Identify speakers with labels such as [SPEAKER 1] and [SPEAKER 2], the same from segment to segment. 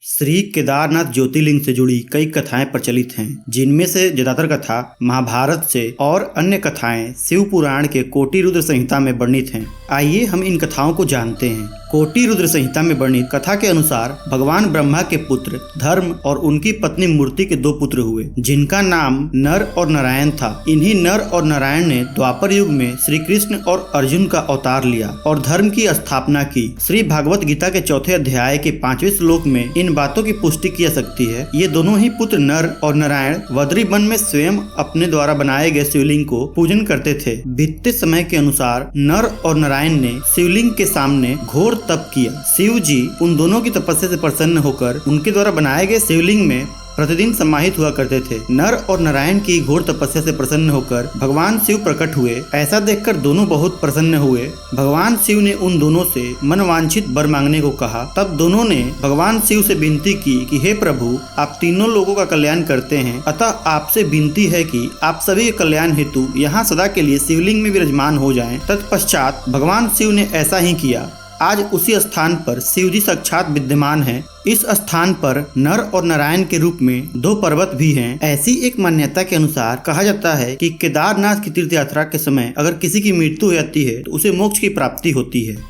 [SPEAKER 1] श्री केदारनाथ ज्योतिर्लिंग से जुड़ी कई कथाएं प्रचलित हैं, जिनमें से ज्यादातर कथा महाभारत से और अन्य कथाएं शिव पुराण के कोटि रुद्र संहिता में वर्णित हैं। आइए हम इन कथाओं को जानते हैं। कोटि रुद्र संहिता में वर्णित कथा के अनुसार भगवान ब्रह्मा के पुत्र धर्म और उनकी पत्नी मूर्ति के 2 पुत्र हुए, जिनका नाम नर और नारायण था। इन्हीं नर और नारायण ने द्वापर युग में श्री कृष्ण और अर्जुन का अवतार लिया और धर्म की स्थापना की। श्री भागवत गीता के 4थे अध्याय के 5वें श्लोक में इन बातों की पुष्टि की जा सकती है। ये दोनों ही पुत्र नर और नारायण बद्री वन में स्वयं अपने द्वारा बनाए गए शिवलिंग को पूजन करते थे। बीतते समय के अनुसार नर और नारायण ने शिवलिंग के सामने घोर तप किया। शिव जी उन दोनों की तपस्या से प्रसन्न होकर उनके द्वारा बनाए गए शिवलिंग में प्रतिदिन समाहित हुआ करते थे। नर और नारायण की घोर तपस्या से प्रसन्न होकर भगवान शिव प्रकट हुए। ऐसा देखकर दोनों बहुत प्रसन्न हुए। भगवान शिव ने उन दोनों से मनवांछित वर मांगने को कहा। तब दोनों ने भगवान शिव से विनती की कि हे प्रभु, आप तीनों लोगों का कल्याण करते हैं, अतः आपसे विनती है कि आप सभी के कल्याण हेतु यहाँ सदा के लिए शिवलिंग में विराजमान हो जाएं। तत्पश्चात भगवान शिव ने ऐसा ही किया। आज उसी स्थान पर शिव जी साक्षात विद्यमान हैं। इस स्थान पर नर और नारायण के रूप में 2 पर्वत भी हैं। ऐसी एक मान्यता के अनुसार कहा जाता है कि केदारनाथ की तीर्थ यात्रा के समय अगर किसी की मृत्यु हो जाती है तो उसे मोक्ष की प्राप्ति होती है।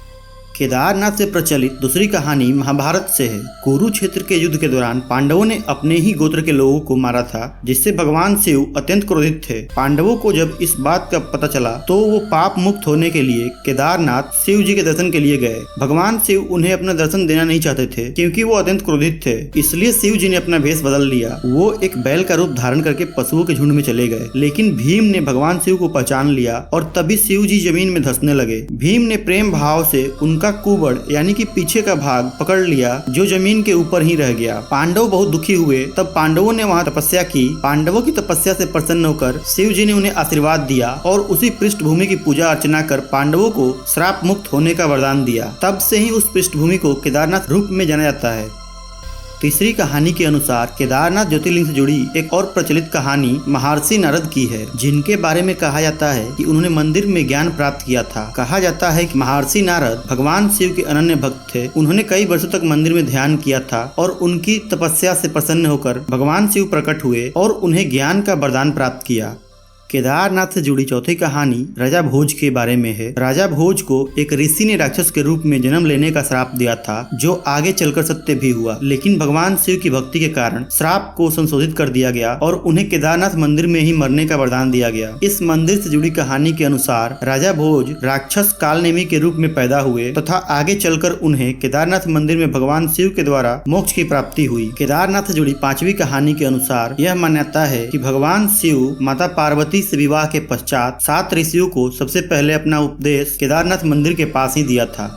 [SPEAKER 1] केदारनाथ से प्रचलित दूसरी कहानी महाभारत से है। कुरुक्षेत्र के युद्ध के दौरान पांडवों ने अपने ही गोत्र के लोगों को मारा था, जिससे भगवान शिव अत्यंत क्रोधित थे। पांडवों को जब इस बात का पता चला तो वो पाप मुक्त होने के लिए केदारनाथ शिव जी के दर्शन के लिए गए। भगवान शिव उन्हें अपना दर्शन देना नहीं चाहते थे, क्योंकि वो अत्यंत क्रोधित थे। इसलिए शिव जी ने अपना भेष बदल लिया। वो एक बैल का रूप धारण करके पशुओं के झुंड में चले गए। लेकिन भीम ने भगवान शिव को पहचान लिया और तभी शिव जी जमीन में धंसने लगे। भीम ने प्रेम भाव से उनका कुबड़ यानी कि पीछे का भाग पकड़ लिया, जो जमीन के ऊपर ही रह गया। पांडव बहुत दुखी हुए। तब पांडवों ने वहां तपस्या की। पांडवों की तपस्या से प्रसन्न होकर शिव जी ने उन्हें आशीर्वाद दिया और उसी पृष्ठभूमि की पूजा अर्चना कर पांडवों को श्राप मुक्त होने का वरदान दिया। तब से ही उस पृष्ठभूमि को केदारनाथ रूप में जाना जाता है। तीसरी कहानी के अनुसार केदारनाथ ज्योतिर्लिंग से जुड़ी एक और प्रचलित कहानी महर्षि नारद की है, जिनके बारे में कहा जाता है कि उन्होंने मंदिर में ज्ञान प्राप्त किया था। कहा जाता है कि महर्षि नारद भगवान शिव के अनन्य भक्त थे। उन्होंने कई वर्षों तक मंदिर में ध्यान किया था और उनकी तपस्या से प्रसन्न होकर भगवान शिव प्रकट हुए और उन्हें ज्ञान का वरदान प्राप्त किया। केदारनाथ से जुड़ी चौथी कहानी राजा भोज के बारे में है। राजा भोज को एक ऋषि ने राक्षस के रूप में जन्म लेने का श्राप दिया था, जो आगे चलकर सत्य भी हुआ। लेकिन भगवान शिव की भक्ति के कारण श्राप को संशोधित कर दिया गया और उन्हें केदारनाथ मंदिर में ही मरने का वरदान दिया गया। इस मंदिर से जुड़ी कहानी के अनुसार राजा भोज राक्षस कालनेमी के रूप में पैदा हुए तथा आगे चलकर उन्हें केदारनाथ मंदिर में भगवान शिव के द्वारा मोक्ष की प्राप्ति हुई। केदारनाथ से जुड़ी 5वीं कहानी के अनुसार यह मान्यता है कि भगवान शिव माता पार्वती से विवाह के पश्चात 7 ऋषियों को सबसे पहले अपना उपदेश केदारनाथ मंदिर के पास ही दिया था।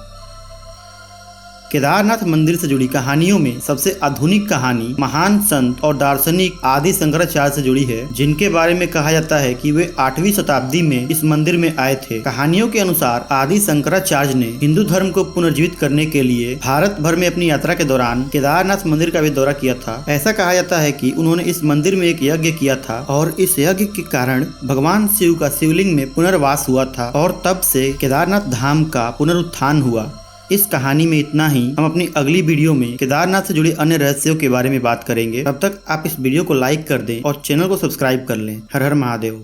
[SPEAKER 1] केदारनाथ मंदिर से जुड़ी कहानियों में सबसे आधुनिक कहानी महान संत और दार्शनिक आदि शंकराचार्य से जुड़ी है, जिनके बारे में कहा जाता है कि वे 8वीं शताब्दी में इस मंदिर में आए थे। कहानियों के अनुसार आदि शंकराचार्य ने हिंदू धर्म को पुनर्जीवित करने के लिए भारत भर में अपनी यात्रा के दौरान केदारनाथ मंदिर का भी दौरा किया था। ऐसा कहा जाता है कि उन्होंने इस मंदिर में एक यज्ञ किया था और इस यज्ञ के कारण भगवान शिव का शिवलिंग में पुनर्वास हुआ था और तब से केदारनाथ धाम का पुनरुत्थान हुआ। इस कहानी में इतना ही। हम अपनी अगली वीडियो में केदारनाथ से जुड़े अन्य रहस्यों के बारे में बात करेंगे। तब तक आप इस वीडियो को लाइक कर दें और चैनल को सब्सक्राइब कर लें। हर हर महादेव।